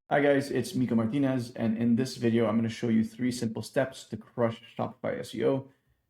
Hi guys, it's Miko Martinez, and in this video, I'm going to show you 3 simple steps to crush Shopify SEO.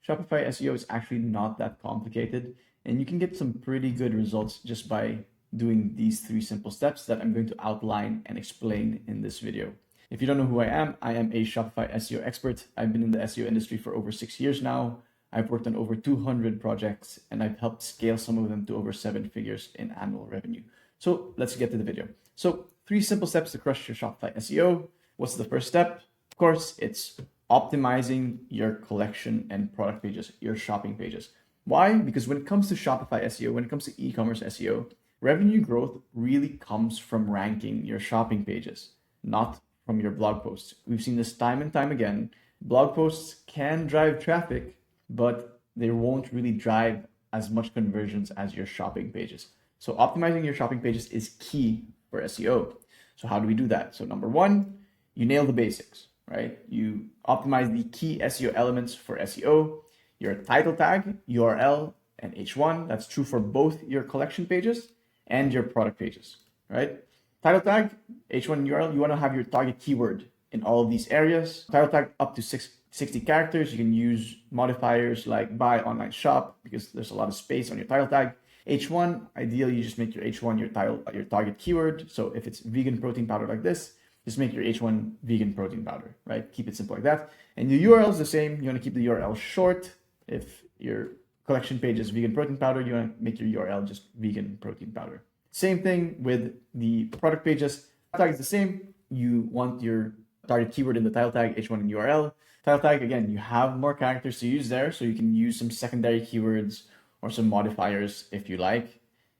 Shopify SEO is actually not that complicated, and you can get some pretty good results just by doing these 3 simple steps that I'm going to outline and explain in this video. If you don't know who I am a Shopify SEO expert. I've been in the SEO industry for over 6 years now. I've worked on over 200 projects, and I've helped scale some of them to over 7 figures in annual revenue. So let's get to the video. So 3 simple steps to crush your Shopify SEO. What's the first step? Of course, it's optimizing your collection and product pages, your shopping pages. Why? Because when it comes to Shopify SEO, when it comes to e-commerce SEO, revenue growth really comes from ranking your shopping pages, not from your blog posts. We've seen this time and time again. Blog posts can drive traffic, but they won't really drive as much conversions as your shopping pages. So optimizing your shopping pages is key for SEO. So how do we do that? So number one, you nail the basics, right? You optimize the key SEO elements for SEO, your title tag, URL, and H1. That's true for both your collection pages and your product pages, right? Title tag, H1, URL, you want to have your target keyword in all of these areas. Title tag up to 60 characters. You can use modifiers like buy, online, shop, because there's a lot of space on your title tag. H1, ideally you just make your H1 your target keyword. So if it's vegan protein powder like this, just make your H1 vegan protein powder, right? Keep it simple like that. And your URL is the same. You want to keep the URL short. If your collection page is vegan protein powder, you want to make your URL just vegan protein powder. Same thing with the product pages. Tag is the same. You want your target keyword in the title tag, H1 and URL. Title tag, again, you have more characters to use there, so you can use some secondary keywords or some modifiers if you like.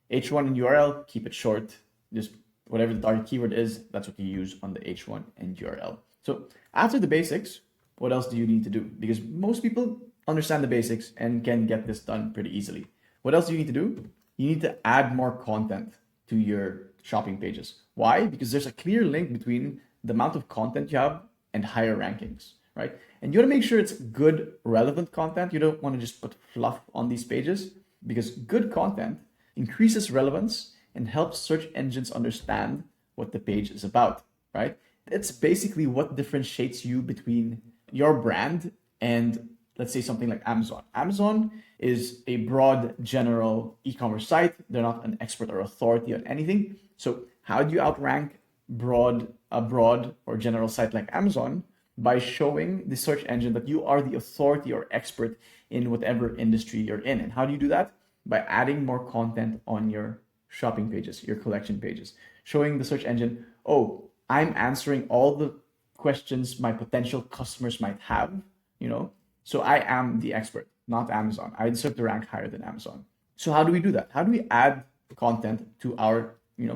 H1 and URL, keep it short. Just whatever the target keyword is, that's what you use on the H1 and URL. So after the basics, what else do you need to do? Because most people understand the basics and can get this done pretty easily. What else do you need to do? You need to add more content to your shopping pages. Why? Because there's a clear link between the amount of content you have and higher rankings, right? And you want to make sure it's good, relevant content. You don't want to just put fluff on these pages, because good content increases relevance and helps search engines understand what the page is about, right? It's basically what differentiates you between your brand and, let's say, something like Amazon. Amazon is a broad, general e-commerce site. They're not an expert or authority on anything. So how do you outrank a broad or general site like Amazon? By showing the search engine that you are the authority or expert in whatever industry you're in. And how do you do that? By adding more content on your shopping pages, your collection pages, showing the search engine, oh, I'm answering all the questions my potential customers might have, so I am the expert, not Amazon. I deserve to rank higher than Amazon. So how do we do that? How do we add content to our,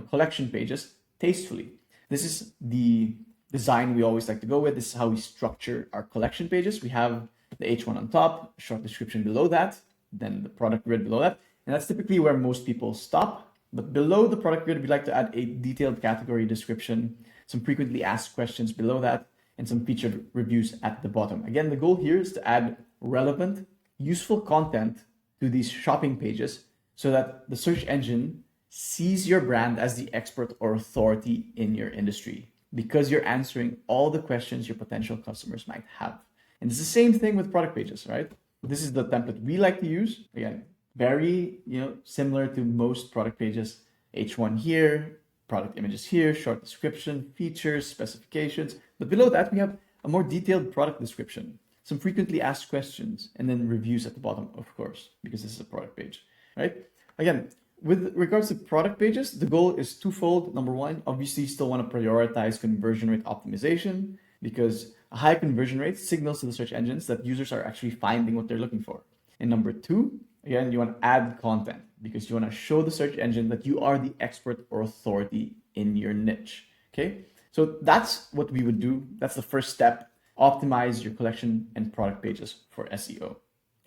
collection pages tastefully? This is the design we always like to go with. This is how we structure our collection pages. We have the H1 on top, short description below that, then the product grid below that. And that's typically where most people stop. But below the product grid, we like to add a detailed category description, some frequently asked questions below that, and some featured reviews at the bottom. Again, the goal here is to add relevant, useful content to these shopping pages so that the search engine sees your brand as the expert or authority in your industry, because you're answering all the questions your potential customers might have. And it's the same thing with product pages, right? This is the template we like to use. Again, very, similar to most product pages. H1 here, product images here, short description, features, specifications. But below that, we have a more detailed product description, some frequently asked questions, and then reviews at the bottom, of course, because this is a product page, right? Again, with regards to product pages, the goal is twofold. Number one, obviously you still want to prioritize conversion rate optimization, because a high conversion rate signals to the search engines that users are actually finding what they're looking for. And number two, again, you want to add content, because you want to show the search engine that you are the expert or authority in your niche, okay? So that's what we would do. That's the first step. Optimize your collection and product pages for SEO,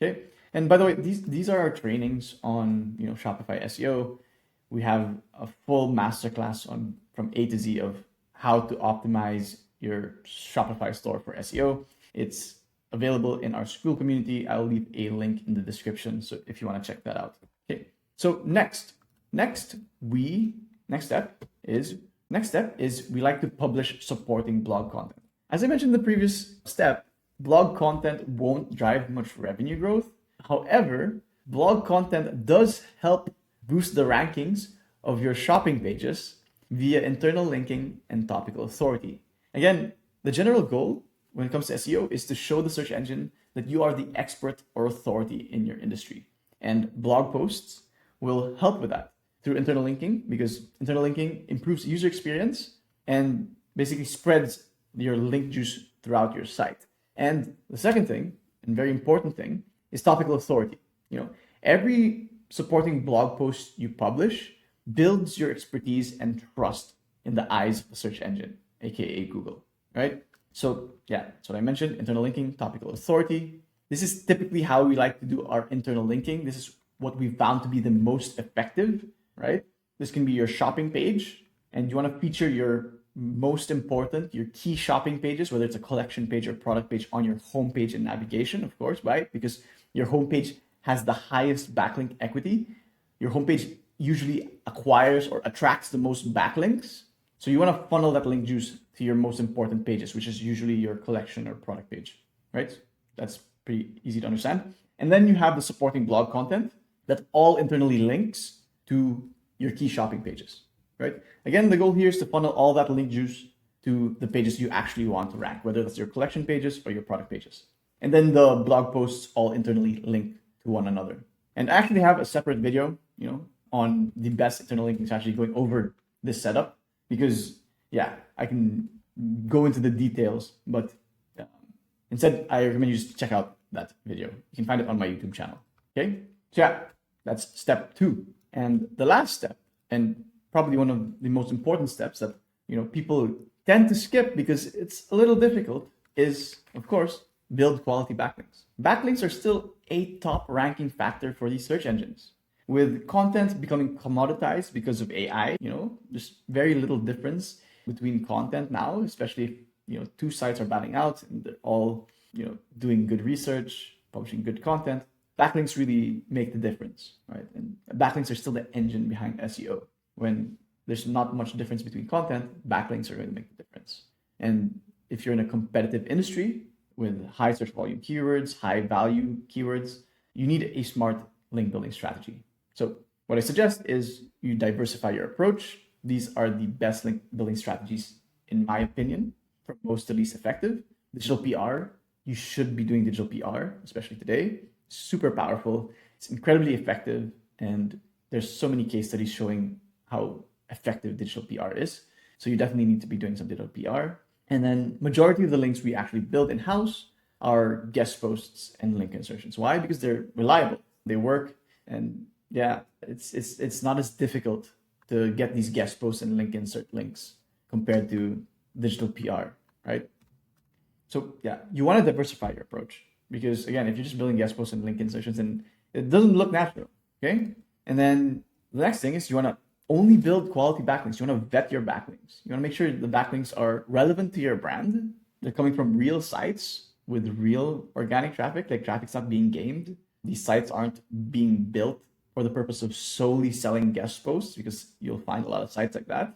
okay? And by the way, these are our trainings on Shopify SEO. We have a full masterclass on from A to Z of how to optimize your Shopify store for SEO. It's available in our school community. I'll leave a link in the description, so if you want to check that out. Okay. So next step is Next step is we like to publish supporting blog content. As I mentioned in the previous step, blog content won't drive much revenue growth. However, blog content does help boost the rankings of your shopping pages via internal linking and topical authority. Again, the general goal when it comes to SEO is to show the search engine that you are the expert or authority in your industry. And blog posts will help with that through internal linking, because internal linking improves user experience and basically spreads your link juice throughout your site. And the second thing, and very important thing, is topical authority. Every supporting blog post you publish builds your expertise and trust in the eyes of the search engine, aka Google, right? So yeah, that's what I mentioned, internal linking, topical authority. This is typically how we like to do our internal linking. This is what we found to be the most effective, right? This can be your shopping page, and you want to feature your most important, your key shopping pages, whether it's a collection page or product page on your homepage and navigation, of course, right? Because your homepage has the highest backlink equity. Your homepage usually acquires or attracts the most backlinks. So you want to funnel that link juice to your most important pages, which is usually your collection or product page, right? That's pretty easy to understand. And then you have the supporting blog content that all internally links to your key shopping pages, right? Again, the goal here is to funnel all that link juice to the pages you actually want to rank, whether that's your collection pages or your product pages. And then the blog posts all internally link to one another. And I actually have a separate video, on the best internal linking strategy going over this setup, because yeah, I can go into the details, but instead I recommend you just check out that video. You can find it on my YouTube channel. Okay, so yeah, that's step 2. And the last step, and probably one of the most important steps that people tend to skip because it's a little difficult, is of course build quality backlinks. Backlinks are still a top ranking factor for these search engines. With content becoming commoditized because of AI, there's very little difference between content now, especially if two sites are batting out and they're all doing good research, publishing good content. Backlinks really make the difference, right? And backlinks are still the engine behind SEO. When there's not much difference between content, backlinks are going to make the difference. And if you're in a competitive industry with high search volume keywords, high value keywords, you need a smart link building strategy. So what I suggest is you diversify your approach. These are the best link building strategies, in my opinion, from most to least effective. Digital PR, you should be doing digital PR, especially today. Super powerful. It's incredibly effective. And there's so many case studies showing how effective digital PR is. So you definitely need to be doing some digital PR. And then majority of the links we actually build in-house are guest posts and link insertions. Why? Because they're reliable. They work. And yeah, it's not as difficult to get these guest posts and link insert links compared to digital PR, right? So yeah, you want to diversify your approach, because again, if you're just building guest posts and link insertions, then it doesn't look natural, okay? And then the next thing is you want to only build quality backlinks. You want to vet your backlinks. You want to make sure the backlinks are relevant to your brand. They're coming from real sites with real organic traffic, like traffic's not being gamed. These sites aren't being built for the purpose of solely selling guest posts, because you'll find a lot of sites like that.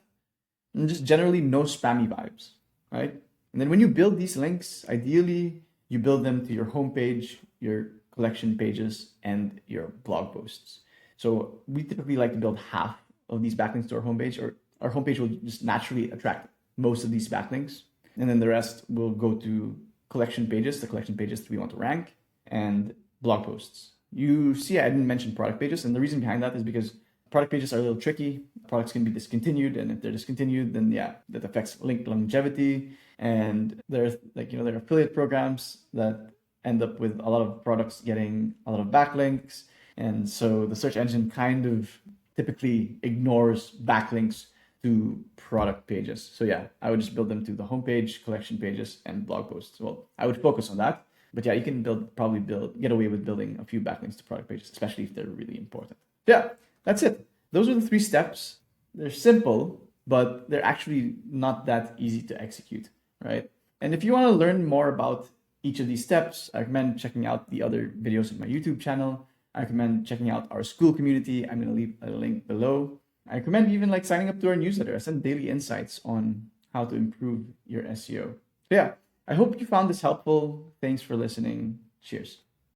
And just generally no spammy vibes, right? And then when you build these links, ideally you build them to your homepage, your collection pages, and your blog posts. So we typically like to build half of these backlinks to our homepage, or our homepage will just naturally attract most of these backlinks. And then the rest will go to collection pages, the collection pages that we want to rank, and blog posts. You see, I didn't mention product pages, and the reason behind that is because product pages are a little tricky. Products can be discontinued, and if they're discontinued, then yeah, that affects link longevity. And there are affiliate programs that end up with a lot of products getting a lot of backlinks, and so the search engine kind of typically ignores backlinks to product pages. So yeah, I would just build them to the homepage, collection pages, and blog posts. Well, I would focus on that. But yeah, you can get away with building a few backlinks to product pages, especially if they're really important. Yeah, that's it. Those are the 3 steps. They're simple, but they're actually not that easy to execute, right? And if you want to learn more about each of these steps, I recommend checking out the other videos on my YouTube channel. I recommend checking out our school community. I'm going to leave a link below. I recommend even like signing up to our newsletter. I send daily insights on how to improve your SEO. So yeah, I hope you found this helpful. Thanks for listening. Cheers.